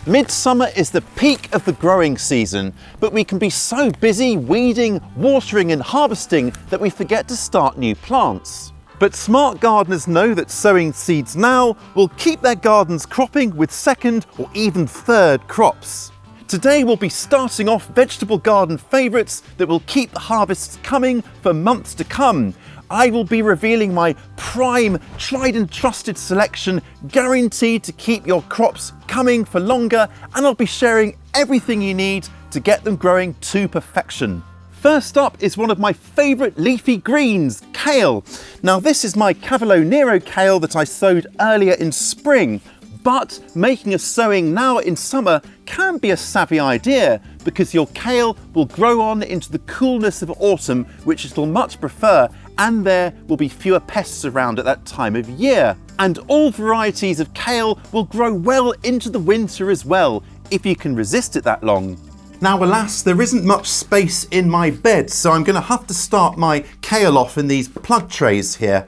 Midsummer is the peak of the growing season, but we can be so busy weeding, watering and harvesting that we forget to start new plants. But smart gardeners know that sowing seeds now will keep their gardens cropping with second or even third crops. Today we'll be starting off vegetable garden favourites that will keep the harvests coming for months to come. I will be revealing my prime, tried and trusted selection, guaranteed to keep your crops coming for longer, and I'll be sharing everything you need to get them growing to perfection. First up is one of my favourite leafy greens, kale. Now this is my Cavolo Nero kale that I sowed earlier in spring, but making a sowing now in summer can be a savvy idea because your kale will grow on into the coolness of autumn, which it'll much prefer, and there will be fewer pests around at that time of year. And all varieties of kale will grow well into the winter as well, if you can resist it that long. Now alas, there isn't much space in my bed, so I'm going to have to start my kale off in these plug trays here.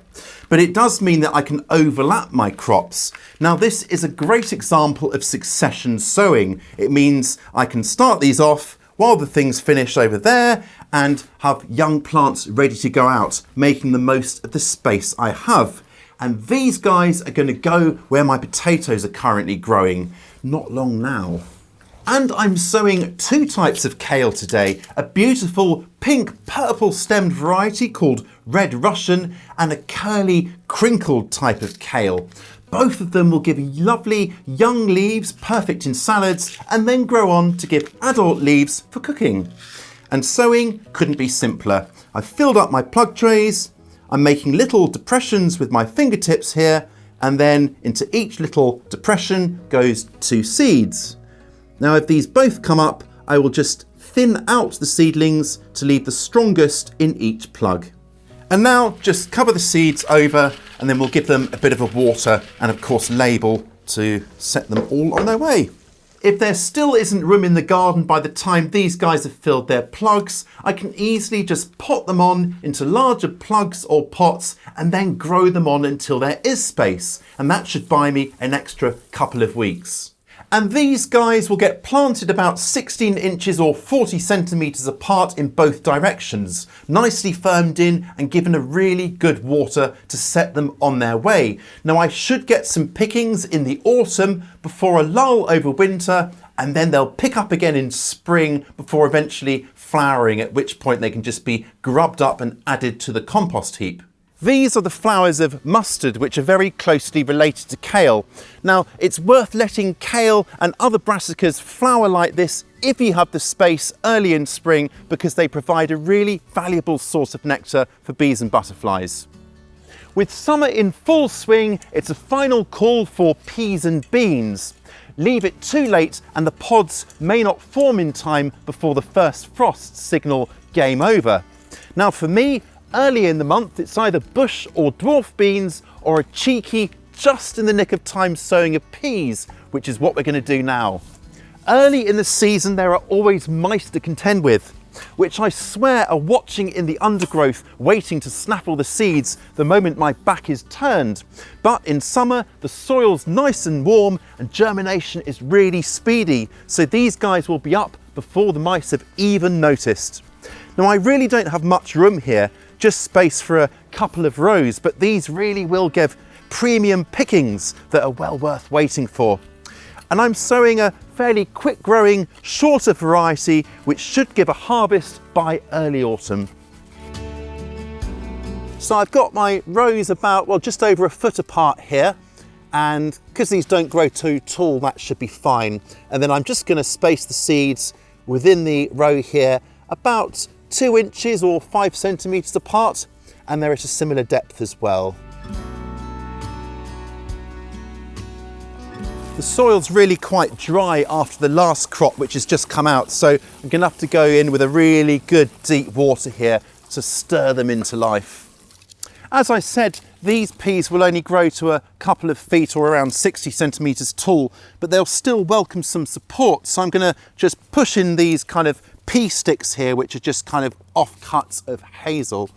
But it does mean that I can overlap my crops. Now this is a great example of succession sowing. It means I can start these off while the things finish over there and have young plants ready to go out, making the most of the space I have. And these guys are going to go where my potatoes are currently growing, not long now. And I'm sowing two types of kale today, a beautiful pink purple stemmed variety called Red Russian and a curly crinkled type of kale. Both of them will give lovely young leaves, perfect in salads, and then grow on to give adult leaves for cooking. And sowing couldn't be simpler. I've filled up my plug trays, I'm making little depressions with my fingertips here, and then into each little depression goes 2 seeds. Now if these both come up, I will just thin out the seedlings to leave the strongest in each plug. And now just cover the seeds over and then we'll give them a bit of a water and of course label to set them all on their way. If there still isn't room in the garden by the time these guys have filled their plugs, I can easily just pot them on into larger plugs or pots and then grow them on until there is space. And that should buy me an extra couple of weeks. And these guys will get planted about 16 inches or 40 centimetres apart in both directions, nicely firmed in and given a really good water to set them on their way. Now I should get some pickings in the autumn before a lull over winter, and then they'll pick up again in spring before eventually flowering, at which point they can just be grubbed up and added to the compost heap. These are the flowers of mustard, which are very closely related to kale. Now, it's worth letting kale and other brassicas flower like this if you have the space early in spring, because they provide a really valuable source of nectar for bees and butterflies. With summer in full swing, it's a final call for peas and beans. Leave it too late and the pods may not form in time before the first frosts signal game over. Now for me, early in the month, it's either bush or dwarf beans or a cheeky, just in the nick of time sowing of peas, which is what we're going to do now. Early in the season, there are always mice to contend with, which I swear are watching in the undergrowth, waiting to snaffle the seeds the moment my back is turned. But in summer, the soil's nice and warm and germination is really speedy, so these guys will be up before the mice have even noticed. Now, I really don't have much room here, just space for a couple of rows, but these really will give premium pickings that are well worth waiting for. And I'm sowing a fairly quick growing, shorter variety, which should give a harvest by early autumn. So I've got my rows about, well, just over a foot apart here. And because these don't grow too tall, that should be fine. And then I'm just going to space the seeds within the row here about 2 inches or 5 centimetres apart, and they're at a similar depth as well. The soil's really quite dry after the last crop, which has just come out, so I'm going to have to go in with a really good deep water here to stir them into life. As I said, these peas will only grow to a couple of feet or around 60 centimetres tall, but they'll still welcome some support, so I'm going to just push in these kind of pea sticks here, which are just kind of offcuts of hazel.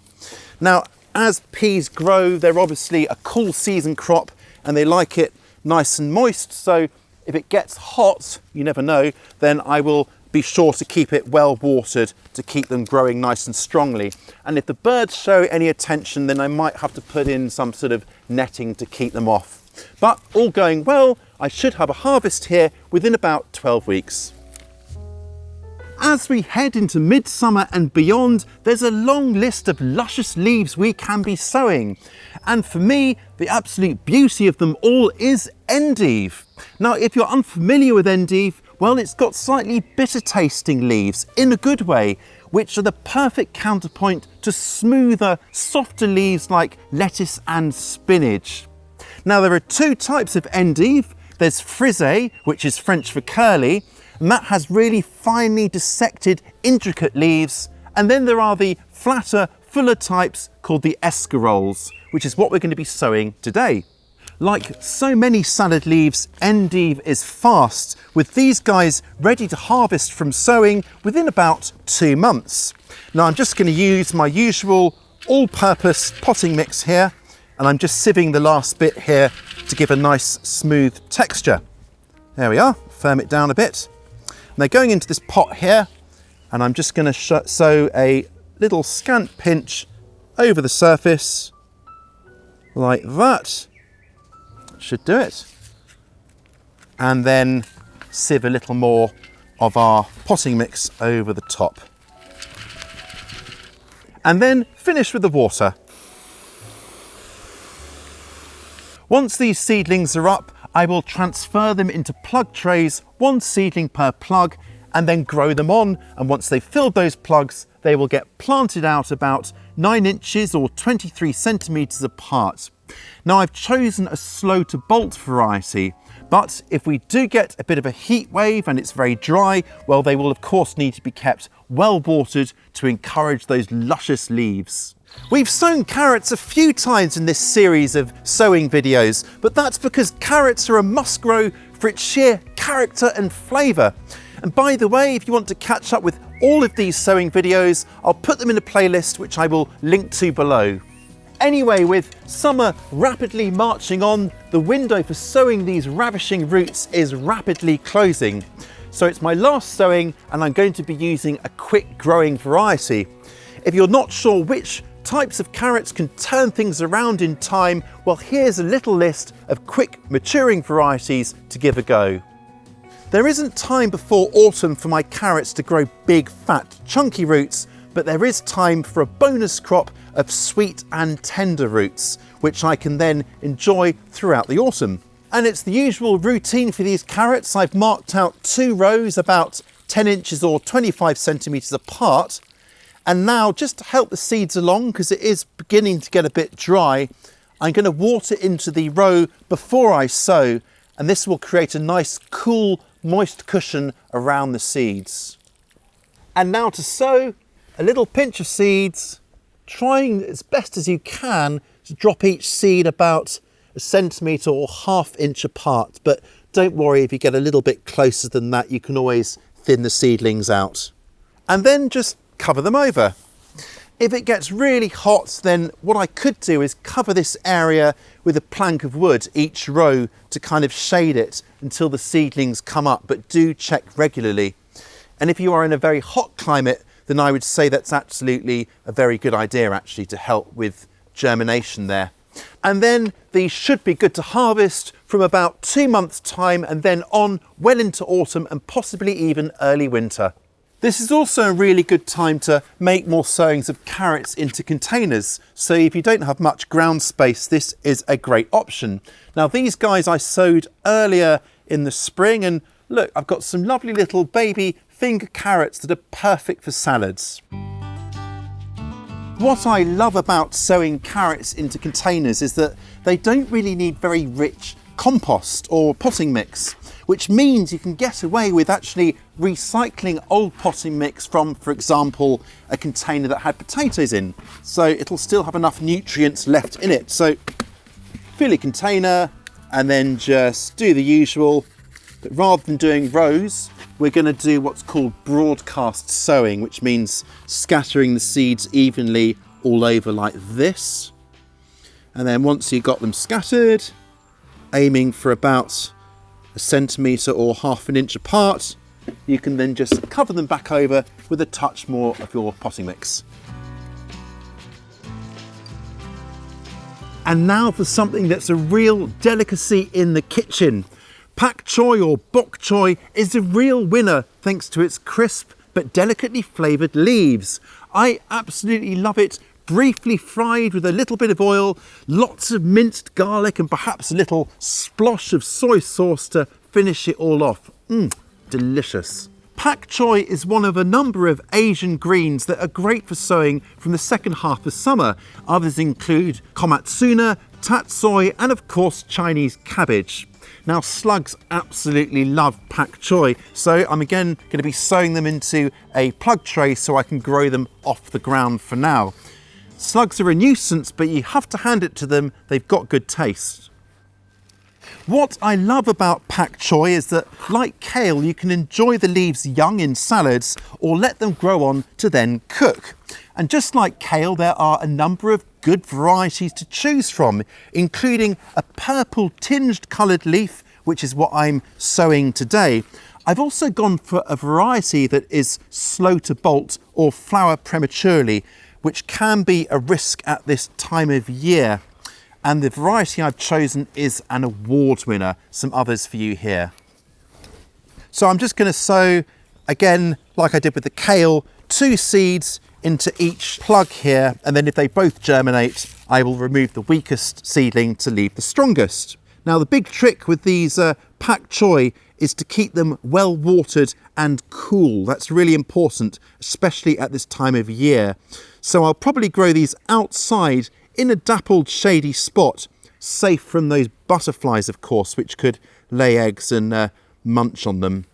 Now, as peas grow, they're obviously a cool season crop and they like it nice and moist, so if it gets hot, you never know, then I will be sure to keep it well watered to keep them growing nice and strongly. And if the birds show any attention, then I might have to put in some sort of netting to keep them off. But all going well, I should have a harvest here within about 12 weeks. As we head into midsummer and beyond, there's a long list of luscious leaves we can be sowing. And for me, the absolute beauty of them all is endive. Now, if you're unfamiliar with endive, well, it's got slightly bitter tasting leaves in a good way, which are the perfect counterpoint to smoother, softer leaves like lettuce and spinach. Now, there are two types of endive. There's frisée, which is French for curly, and that has really finely dissected, intricate leaves. And then there are the flatter, fuller types called the escaroles, which is what we're going to be sowing today. Like so many salad leaves, endive is fast, with these guys ready to harvest from sowing within about 2 months. Now I'm just going to use my usual all-purpose potting mix here, and I'm just sieving the last bit here to give a nice smooth texture. There we are, firm it down a bit. And they're going into this pot here, and I'm just going to sow a little scant pinch over the surface, like that. Should do it. And then sieve a little more of our potting mix over the top. And then finish with the water. Once these seedlings are up, I will transfer them into plug trays, 1 seedling per plug, and then grow them on. And once they've filled those plugs, they will get planted out about 9 inches or 23 centimetres apart. Now I've chosen a slow to bolt variety, but if we do get a bit of a heat wave and it's very dry, well, they will of course need to be kept well watered to encourage those luscious leaves. We've sown carrots a few times in this series of sowing videos, but that's because carrots are a must grow for its sheer character and flavour. And by the way, if you want to catch up with all of these sowing videos, I'll put them in a playlist which I will link to below. Anyway, with summer rapidly marching on, the window for sowing these ravishing roots is rapidly closing. So it's my last sowing, and I'm going to be using a quick growing variety. If you're not sure which types of carrots can turn things around in time, well, here's a little list of quick maturing varieties to give a go. There isn't time before autumn for my carrots to grow big, fat, chunky roots, but there is time for a bonus crop of sweet and tender roots, which I can then enjoy throughout the autumn. And it's the usual routine for these carrots. I've marked out 2 rows about 10 inches or 25 centimetres apart. And now, just to help the seeds along, because it is beginning to get a bit dry, I'm going to water into the row before I sow, and this will create a nice cool, moist cushion around the seeds. And now to sow, a little pinch of seeds, trying as best as you can to drop each seed about 1 centimetre or ½ inch apart, but don't worry if you get a little bit closer than that, you can always thin the seedlings out. And then just cover them over. If it gets really hot, then what I could do is cover this area with a plank of wood each row to kind of shade it until the seedlings come up, but do check regularly. And if you are in a very hot climate, then I would say that's absolutely a very good idea actually to help with germination there. And then these should be good to harvest from about 2 months' time, and then on well into autumn and possibly even early winter. This is also a really good time to make more sowings of carrots into containers. So if you don't have much ground space, this is a great option. Now these guys I sowed earlier in the spring, and look, I've got some lovely little baby finger carrots that are perfect for salads. What I love about sowing carrots into containers is that they don't really need very rich compost or potting mix, which means you can get away with actually recycling old potting mix from, for example, a container that had potatoes in. So it'll still have enough nutrients left in it. So fill a container and then just do the usual, but rather than doing rows, we're going to do what's called broadcast sowing, which means scattering the seeds evenly all over like this. And then once you've got them scattered, aiming for about 1 centimetre or 1/2 inch apart. You can then just cover them back over with a touch more of your potting mix. And now for something that's a real delicacy in the kitchen. Pak choy or bok choy is a real winner thanks to its crisp but delicately flavoured leaves. I absolutely love it, briefly fried with a little bit of oil, lots of minced garlic and perhaps a little splosh of soy sauce to finish it all off. Delicious. Pak choy is one of a number of Asian greens that are great for sowing from the second half of summer. Others include komatsuna, tatsoi and of course Chinese cabbage. Now slugs absolutely love pak choy, so I'm again going to be sowing them into a plug tray so I can grow them off the ground for now. Slugs are a nuisance, but you have to hand it to them, they've got good taste. What I love about pak choy is that, like kale, you can enjoy the leaves young in salads or let them grow on to then cook. And just like kale, there are a number of good varieties to choose from, including a purple tinged coloured leaf, which is what I'm sowing today. I've also gone for a variety that is slow to bolt or flower prematurely, which can be a risk at this time of year. And the variety I've chosen is an award winner. Some others for you here. So I'm just going to sow, again, like I did with the kale, 2 seeds into each plug here. And then if they both germinate, I will remove the weakest seedling to leave the strongest. Now, the big trick with these pak choy is to keep them well watered and cool. That's really important, especially at this time of year. So I'll probably grow these outside in a dappled shady spot, safe from those butterflies of course, which could lay eggs and munch on them.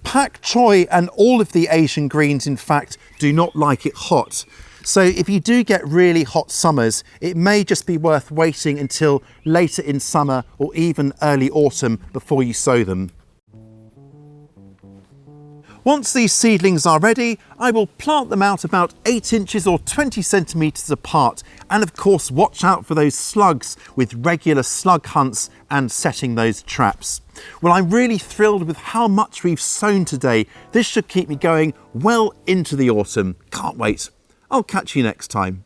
Pak choy and all of the Asian greens in fact do not like it hot. So if you do get really hot summers, it may just be worth waiting until later in summer or even early autumn before you sow them. Once these seedlings are ready, I will plant them out about 8 inches or 20 centimetres apart, and of course watch out for those slugs with regular slug hunts and setting those traps. Well, I'm really thrilled with how much we've sown today. This should keep me going well into the autumn. Can't wait. I'll catch you next time.